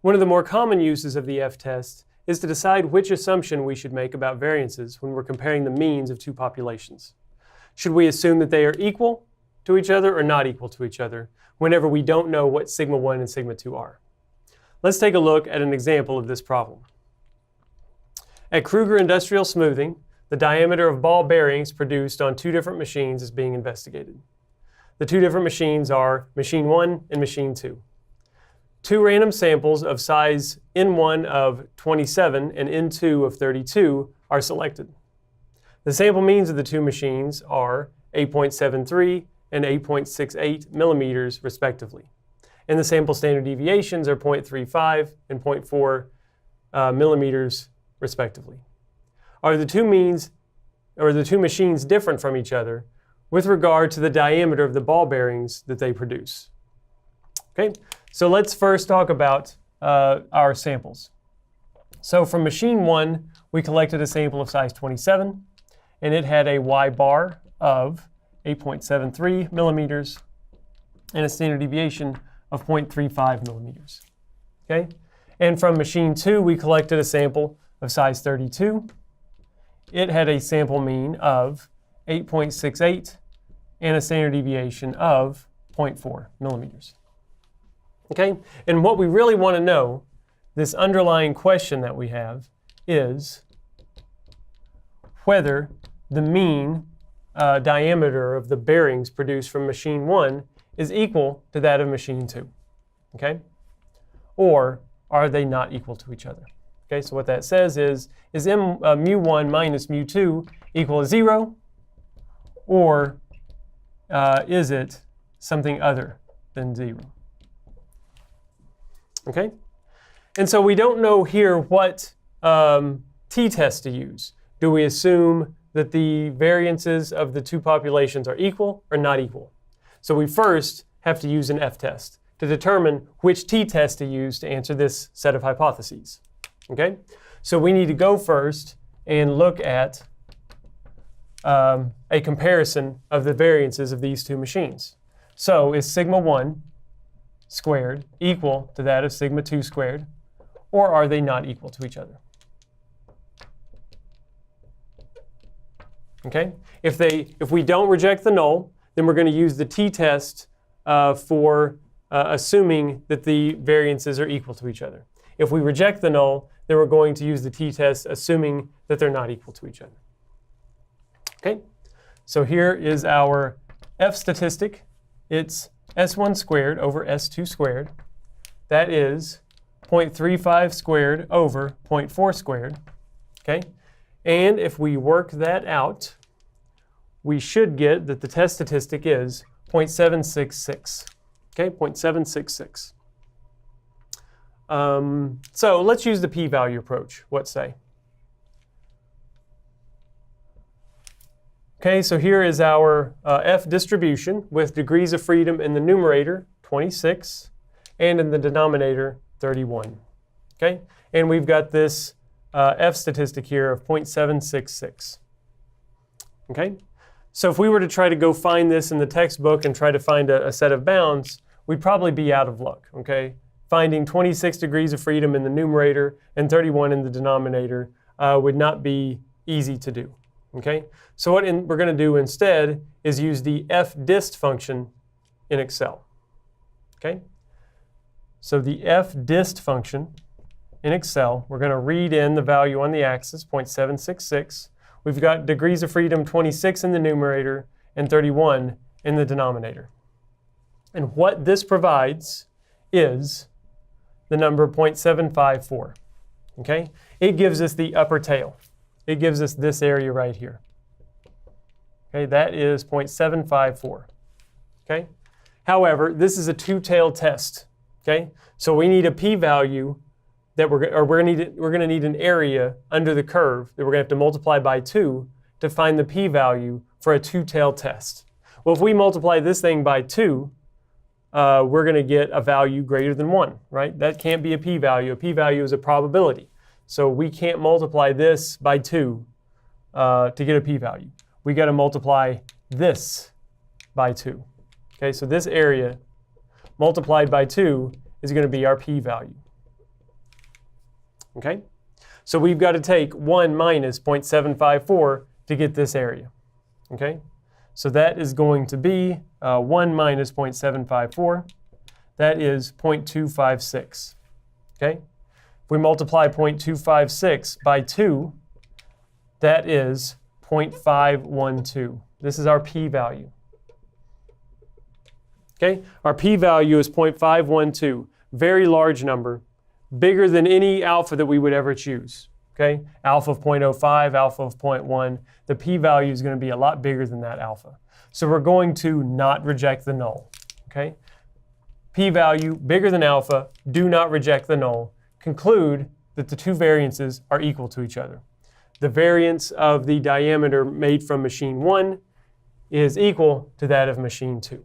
One of the more common uses of the F-test is to decide which assumption we should make about variances when we're comparing the means of two populations. Should we assume that they are equal to each other or not equal to each other whenever we don't know what sigma 1 and sigma 2 are? Let's take a look at an example of this problem. At Kruger Industrial Smoothing, the diameter of ball bearings produced on two different machines is being investigated. The two different machines are machine 1 and machine 2. Two random samples of size N1 of 27 and N2 of 32 are selected. The sample means of the two machines are 8.73 and 8.68 millimeters respectively. And the sample standard deviations are 0.35 and 0.4 millimeters respectively. Are the two machines different from each other with regard to the diameter of the ball bearings that they produce? Okay, so let's first talk about our samples. So from machine 1, we collected a sample of size 27, and it had a Y bar of 8.73 millimeters and a standard deviation of 0.35 millimeters. Okay, and from machine 2, we collected a sample of size 32. It had a sample mean of 8.68 and a standard deviation of 0.4 millimeters. Okay, and what we really want to know, this underlying question that we have, is whether the mean diameter of the bearings produced from machine 1 is equal to that of machine 2. Okay, or are they not equal to each other? Okay, so what that says is mu1 minus mu2 equal to 0, or is it something other than 0? Okay, and so we don't know here what t-test to use. Do we assume that the variances of the two populations are equal or not equal? So we first have to use an F-test to determine which t-test to use to answer this set of hypotheses. Okay, so we need to go first and look at a comparison of the variances of these two machines. So is sigma 1 squared equal to that of sigma 2 squared, or are they not equal to each other? Okay, if we don't reject the null, then we're going to use the t-test for assuming that the variances are equal to each other. If we reject the null, then we're going to use the t-test assuming that they're not equal to each other. Okay, so here is our F statistic. It's S1 squared over S2 squared. That is 0.35 squared over 0.4 squared. Okay, and if we work that out, we should get that the test statistic is 0.766. Okay, 0.766. So let's use the p-value approach. What say? Okay, so here is our F distribution with degrees of freedom in the numerator, 26, and in the denominator, 31. Okay, and we've got this F statistic here of 0.766. Okay, so if we were to try to go find this in the textbook and try to find a set of bounds, we'd probably be out of luck. Okay, finding 26 degrees of freedom in the numerator and 31 in the denominator would not be easy to do. Okay, so what we're going to do instead is use the Fdist function in Excel. Okay, so the Fdist function in Excel, we're going to read in the value on the axis, 0.766. We've got degrees of freedom 26 in the numerator and 31 in the denominator. And what this provides is the number 0.754. Okay, it gives us the upper tail. It gives us this area right here. Okay, that is 0.754. Okay, however, this is a two-tailed test. Okay, so we need a p-value that we're going to need an area under the curve that we're going to have to multiply by 2 to find the p-value for a two-tailed test. Well, if we multiply this thing by 2, we're going to get a value greater than 1, right? That can't be a p-value. A p-value is a probability. So we can't multiply this by 2 to get a p-value. We got to multiply this by 2. Okay, so this area multiplied by 2 is going to be our p-value. Okay? So we've got to take 1 minus 0.754 to get this area. Okay? So that is going to be 1 minus 0.754. That is 0.256. Okay? If we multiply 0.256 by 2, that is 0.512. This is our p-value. Okay? Our p-value is 0.512. Very large number, bigger than any alpha that we would ever choose. Okay? Alpha of 0.05, alpha of 0.1. The p-value is going to be a lot bigger than that alpha. So we're going to not reject the null. Okay? P-value bigger than alpha, do not reject the null. Conclude that the two variances are equal to each other. The variance of the diameter made from machine 1 is equal to that of machine 2.